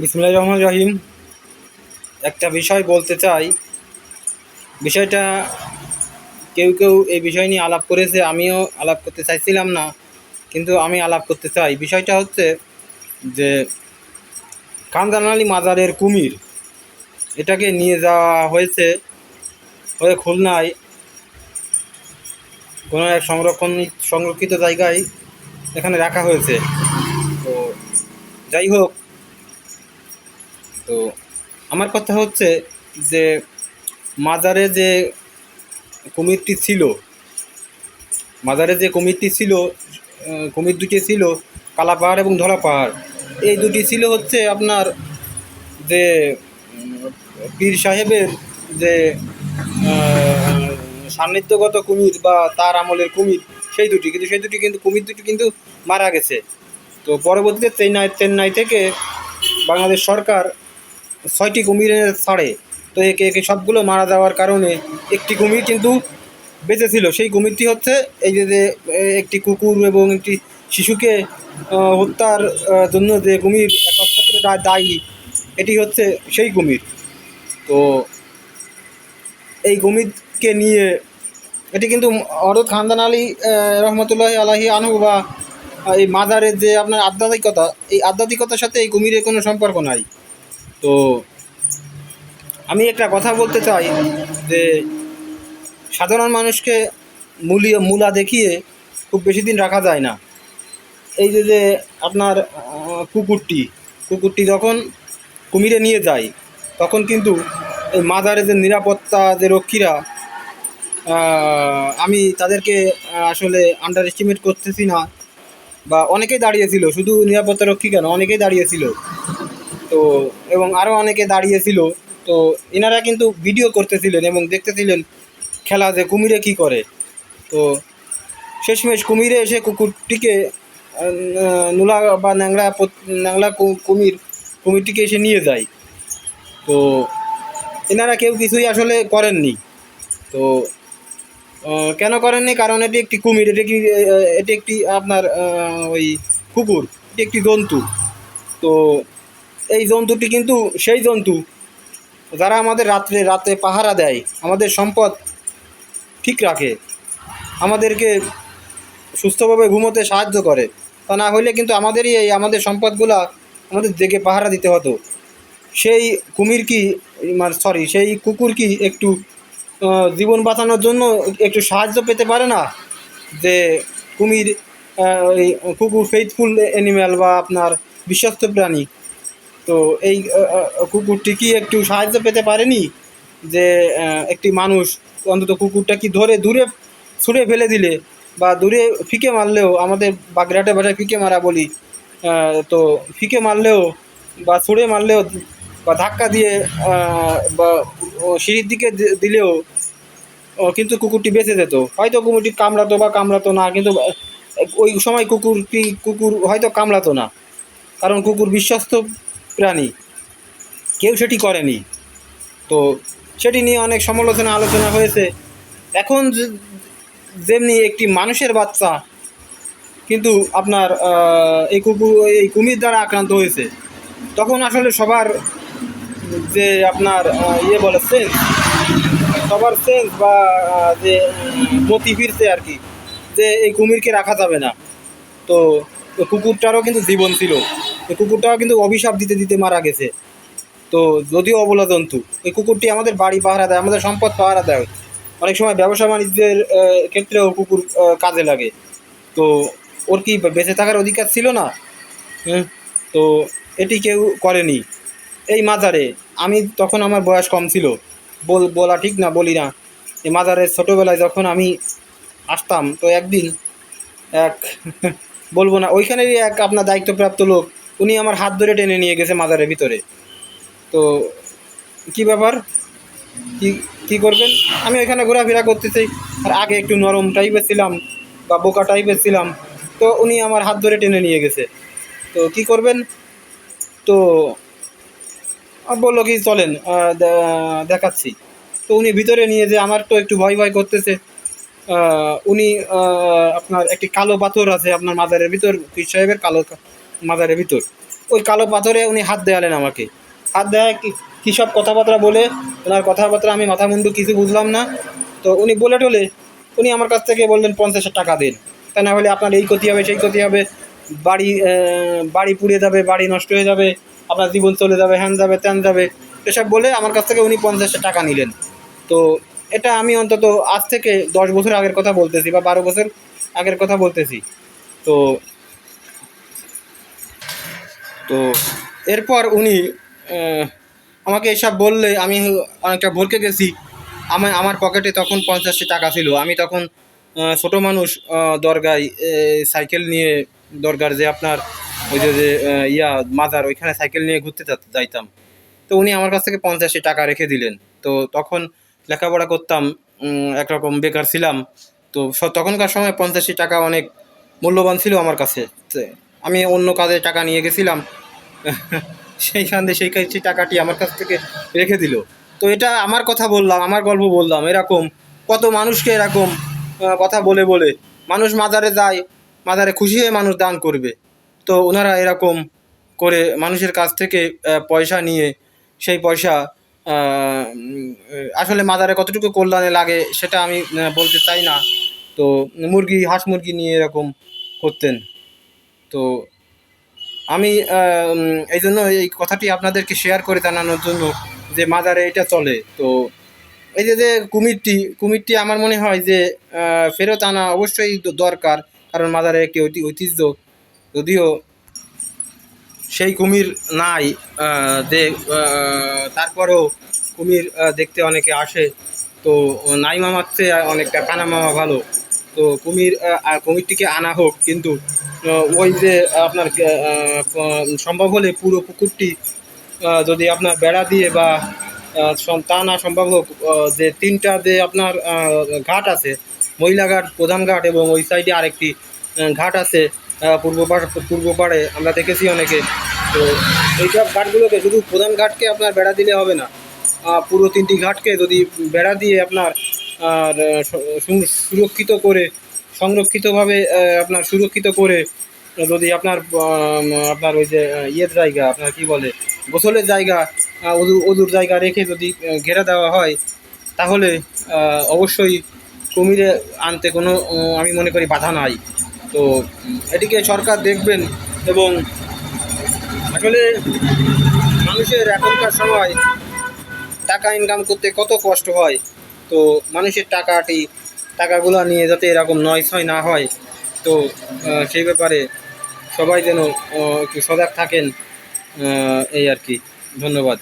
বিসমিল্লাহির রহমানির রহিম। একটা বিষয় বলতে চাই। বিষয়টা কেউ কেউ এই বিষয় নিয়ে আলাপ করেছে, আমিও আলাপ করতে চাইছিলাম না, কিন্তু আমি আলাপ করতে চাই। বিষয়টা হচ্ছে যে খানজানালি মাজারের কুমির এটাকে নিয়ে যাওয়া হয়েছে খুলনায় কোনো এক সংরক্ষিত জায়গায় এখানে রাখা হয়েছে। তো যাই হোক, তো আমার কথা হচ্ছে যে মাজারে যে কুমিরটি ছিল মাজারে যে কুমিরটি ছিল কুমির দুটি ছিল, কালা পাহাড় এবং ধলা পাহাড়। এই দুটি ছিল হচ্ছে আপনার যে পীর সাহেবের যে সান্নিধ্যগত কুমির বা তার আমলের কুমির, সেই দুটি কিন্তু কুমির দুটি কিন্তু মারা গেছে। তো পরবর্তীতে চেন্নাই থেকে বাংলাদেশ সরকার 6টি কুমির এনে ছাড়ে। তো একে একে সবগুলো মারা যাওয়ার কারণে একটি কুমির কিন্তু বেঁচে ছিল। সেই কুমিরটি হচ্ছে এই যে একটি কুকুর এবং একটি শিশুকে হত্যার জন্য যে কুমির একচ্ছত্র দায়ী, এটি হচ্ছে সেই কুমির। তো এই কুমিরকে নিয়ে এটি কিন্তু হযরত খানজান আলী রহমতুল্লাহ আলাইহি আনহু বা এই মাজারের যে আপনার আধ্যাত্মিকতা, এই আধ্যাত্মিকতার সাথে এই কুমিরের কোনো সম্পর্ক নাই। তো আমি একটা কথা বলতে চাই যে সাধারণ মানুষকে মূলা দেখিয়ে খুব বেশি দিন রাখা যায় না। এই যে আপনার কুকুরটি যখন কুমিরে নিয়ে যায়, তখন কিন্তু এই মাজারে যে নিরাপত্তা যে রক্ষীরা, আমি তাদেরকে আসলে আন্ডার এস্টিমেট করতেছি না, বা অনেকেই দাঁড়িয়েছিল, শুধু নিরাপত্তা রক্ষী কেন, অনেকেই দাঁড়িয়েছিল। তো এবং আরও অনেকে দাঁড়িয়েছিল। তো এনারা কিন্তু ভিডিও করতেছিলেন এবং দেখতেছিলেন খেলা যে কুমিরে কি করে। তো শেষমেশ কুমিরে এসে কুকুরটিকে নুলা বা ন্যাংলা কুমিরটিকে এসে নিয়ে যায়। তো এনারা কেউ কিছুই আসলে করেননি। তো কেন করেননি? কারণ এটি একটি কুমির, এটি একটি আপনার ওই কুকুর, এটি একটি জন্তু। তো এই জন্তুটি কিন্তু সেই জন্তু যারা আমাদের রাতে পাহারা দেয়, আমাদের সম্পদ ঠিক রাখে, আমাদেরকে সুস্থভাবে ঘুমোতে সাহায্য করে। তা না হলে কিন্তু আমাদের সম্পদগুলা আমাদের জেগে পাহারা দিতে হতো। সেই সেই কুকুর কি একটু জীবন বাঁচানোর জন্য একটু সাহায্য পেতে পারে না? যে কুমির ওই কুকুর ফেইথফুল অ্যানিম্যাল বা আপনার বিশ্বস্ত প্রাণী। তো এই কুকুরটি কি একটু সাহায্য পেতে পারেনি? যে একটি মানুষ অন্তত কুকুরটা কি ধরে দূরে ছুঁড়ে ফেলে দিলে বা দূরে ফিকে মারলেও, আমাদের বাগেরহাটের ভাষায় ফিকে মারা বলি, তো ফিকে মারলেও বা ছুঁড়ে মারলেও বা ধাক্কা দিয়ে বা সিঁড়ির দিকে দিলেও কিন্তু কুকুরটি বেঁচে যেত। হয়তো কুকুরটি কামড়াতো বা কামড়াতো না, কিন্তু ওই সময় কুকুর হয়তো কামড়াতো না, কারণ কুকুর বিশ্বস্ত প্রাণী, কেউ সেটি করেনি। তো সেটি নিয়ে অনেক আলোচনা হয়েছে। এখন যেমনি একটি মানুষের বাচ্চা কিন্তু আপনার এই কুমির দ্বারা আক্রান্ত হয়েছে, তখন আসলে সবার যে আপনার বলে সবার সেন্স বা যে মতি ফিরছে আর কি, যে এই কুমিরকে রাখা যাবে না। তো কুকুরটারও কিন্তু জীবন ছিল, এই কুকুরটাও কিন্তু অভিশাপ দিতে দিতে মারা গেছে। তো যদিও অবলা জন্তু, এই কুকুরটি আমাদের বাড়ি পাহারা দেয়, আমাদের সম্পদ পাহারা দেয়, অনেক সময় ব্যবসা বাণিজ্যের ক্ষেত্রেও কুকুর কাজে লাগে। তো ওর কি বেঁচে থাকার অধিকার ছিল না? তো এটি কেউ করেনি। এই মাজারে তখন আমার বয়স কম ছিল, বলা ঠিক না, বলি না। এই মাজারে ছোটোবেলায় যখন আমি আসতাম, তো একদিন এক বলবো না, ওইখানেরই এক আপনার দায়িত্বপ্রাপ্ত লোক, উনি আমার হাত ধরে টেনে নিয়ে গেছে মাজারের ভিতরে। তো কি ব্যাপার, কি করবেন? আমি ওইখানে ঘোরাফেরা করতেছি, আর আগে একটু নরম টাইপের ছিলাম বা বোকা টাইপের ছিলাম। তো উনি আমার হাত ধরে টেনে নিয়ে গেছে। তো কি করবেন? তো বললো কি চলেন দেখাচ্ছি। তো উনি ভিতরে নিয়ে যে, আমার তো একটু ভয় ভয় করতেছে। উনি আপনার একটি কালো পাথর আছে আপনার মাজারের ভিতর, পীর সাহেবের কালো মাজারের ভিতর। ওই কালো পাথরে উনি হাত দেয়ালেন আমাকে। হাত দেয় কী সব কথাবার্তা বলে, ওনার কথাবার্তা আমি মাথা মুন্ডু কিছু বুঝলাম না। তো উনি বলে টলে উনি আমার কাছ থেকে বললেন 50 টাকা দিন, তা না হলে আপনার এই ক্ষতি হবে সেই ক্ষতি হবে, বাড়ি বাড়ি পুড়ে যাবে, বাড়ি নষ্ট হয়ে যাবে, আপনার জীবন চলে যাবে, হ্যান যাবে ত্যান যাবে, এসব বলে আমার কাছ থেকে উনি 50 টাকা নিলেন। তো এটা আমি অন্তত আজ থেকে 10 বছর আগের কথা বলতেছি বা 12 বছর আগের কথা বলতেছি। তো তো এরপর উনি আমাকে এসব বললে আমি অনেকটা ভরকে গেছি। আমার পকেটে তখন 50 টাকা ছিল। আমি তখন ছোটো মানুষ, দরগায় সাইকেল নিয়ে, দরগার যে আপনার ওই যে মাজার ওইখানে সাইকেল নিয়ে ঘুরতে যাইতাম। তো উনি আমার কাছ থেকে 50 টাকা রেখে দিলেন। তো তখন লেখাপড়া করতাম, একরকম বেকার ছিলাম। তো তখনকার সময় 50 টাকা অনেক মূল্যবান ছিল আমার কাছে। আমি অন্য কাজে টাকা নিয়ে গেছিলাম, সেইখান দিয়ে সেই টাকাটি আমার কাছ থেকে রেখে দিল। তো এটা আমার কথা বললাম, আমার গল্প বললাম। এরকম কত মানুষকে এরকম কথা বলে বলে মানুষ মাজারে যায়, মাজারে খুশি হয়ে মানুষ দান করবে। তো ওনারা এরকম করে মানুষের কাছ থেকে পয়সা নিয়ে সেই পয়সা আসলে মাজারে কতটুকু কল্যাণে লাগে সেটা আমি বলতে চাই না। তো হাঁস মুরগি নিয়ে এরকম করতেন। তো আমি এই জন্য এই কথাটি আপনাদেরকে শেয়ার করে জানানোর জন্য যে মাজারে এটা চলে। তো এই যে কুমিরটি আমার মনে হয় যে ফেরত আনা অবশ্যই দরকার, কারণ মাজারে একটি ঐতিহ্য। যদিও সেই কুমির নাই, যে তারপরেও কুমির দেখতে অনেকে আসে। তো নাই মামার চেয়ে অনেকটা কানা মামা ভালো। তো কুমিরটিকে আনা হোক, কিন্তু ওই যে আপনার সম্ভব হলে পুরো পুকুরটি যদি আপনার বেড়া দিয়ে বা তা না সম্ভব হোক, যে 3টা যে আপনার ঘাট আছে, মহিলা ঘাট, প্রধান ঘাট এবং ওই সাইডে আরেকটি ঘাট আছে পূর্ব পাড়ে আমরা দেখেছি অনেকে। তো এইসব ঘাটগুলোকে শুধু প্রধান ঘাটকে আপনার বেড়া দিলে হবে না, পুরো 3টি ঘাটকে যদি বেড়া দিয়ে আপনার সুরক্ষিত করে, সংরক্ষিতভাবে আপনার সুরক্ষিত করে, যদি আপনার আপনার ওই যে ইয়ের জায়গা আপনার কি বলে গোসলের জায়গা, অজুর জায়গা রেখে যদি ঘেরা দেওয়া হয়, তাহলে অবশ্যই কুমিরে আনতে কোনো আমি মনে করি বাধা নাই। তো এটিকে সরকার দেখবেন। এবং আসলে মানুষের এখনকার সময় টাকা ইনকাম করতে কত কষ্ট হয়। তো মানুষের টাকাগুলো নিয়ে যাতে এরকম নয় ছয় না হয়, তো সেই ব্যাপারে সবাই যেন একটু সজাগ থাকেন, এই আর কি। ধন্যবাদ।